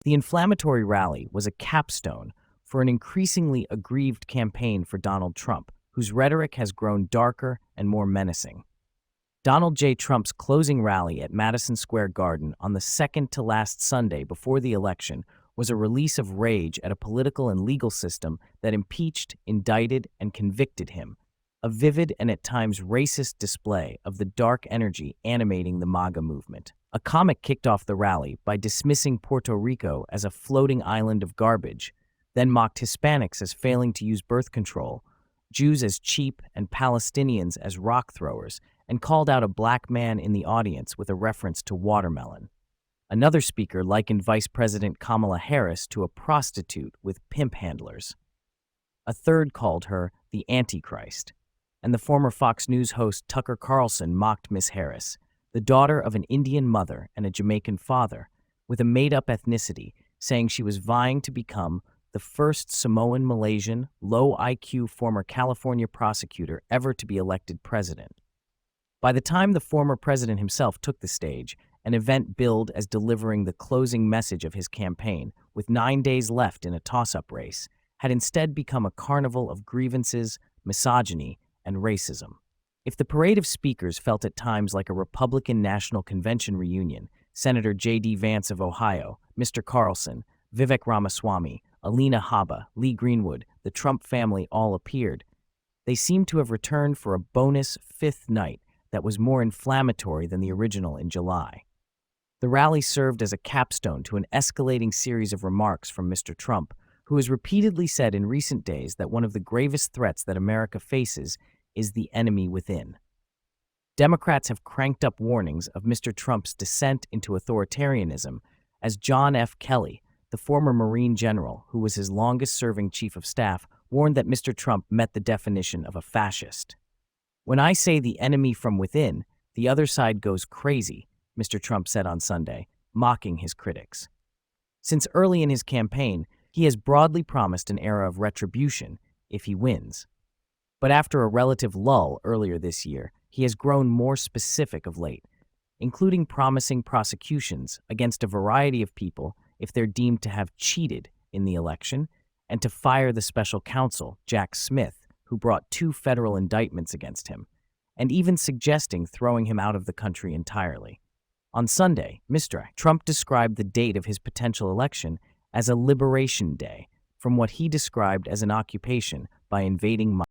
The inflammatory rally was a capstone for an increasingly aggrieved campaign for Donald Trump, whose rhetoric has grown darker and more menacing. Donald J. Trump's closing rally at Madison Square Garden on the second-to-last Sunday before the election was a release of rage at a political and legal system that impeached, indicted, and convicted him, a vivid and at times racist display of the dark energy animating the MAGA movement. A comic kicked off the rally by dismissing Puerto Rico as a floating island of garbage, then mocked Hispanics as failing to use birth control, Jews as cheap, and Palestinians as rock throwers, and called out a black man in the audience with a reference to watermelon. Another speaker likened Vice President Kamala Harris to a prostitute with pimp handlers. A third called her the Antichrist. And the former Fox News host Tucker Carlson mocked Miss Harris, the daughter of an Indian mother and a Jamaican father, with a made-up ethnicity, saying she was vying to become the first Samoan-Malaysian, low-IQ former California prosecutor ever to be elected president. By the time the former president himself took the stage, an event billed as delivering the closing message of his campaign, with 9 days left in a toss-up race, had instead become a carnival of grievances, misogyny, and racism. If the parade of speakers felt at times like a Republican National Convention reunion, Senator J.D. Vance of Ohio, Mr. Carlson, Vivek Ramaswamy, Alina Habba, Lee Greenwood, the Trump family all appeared, they seemed to have returned for a bonus fifth night that was more inflammatory than the original in July. The rally served as a capstone to an escalating series of remarks from Mr. Trump, who has repeatedly said in recent days that one of the gravest threats that America faces is the enemy within. Democrats have cranked up warnings of Mr. Trump's descent into authoritarianism as John F. Kelly, the former Marine general who was his longest-serving chief of staff, warned that Mr. Trump met the definition of a fascist. "When I say the enemy from within, the other side goes crazy," Mr. Trump said on Sunday, mocking his critics. Since early in his campaign, he has broadly promised an era of retribution if he wins. But after a relative lull earlier this year, he has grown more specific of late, including promising prosecutions against a variety of people if they're deemed to have cheated in the election, and to fire the special counsel, Jack Smith, who brought 2 federal indictments against him, and even suggesting throwing him out of the country entirely. On Sunday, Mr. Trump described the date of his potential election as a liberation day from what he described as an occupation by invading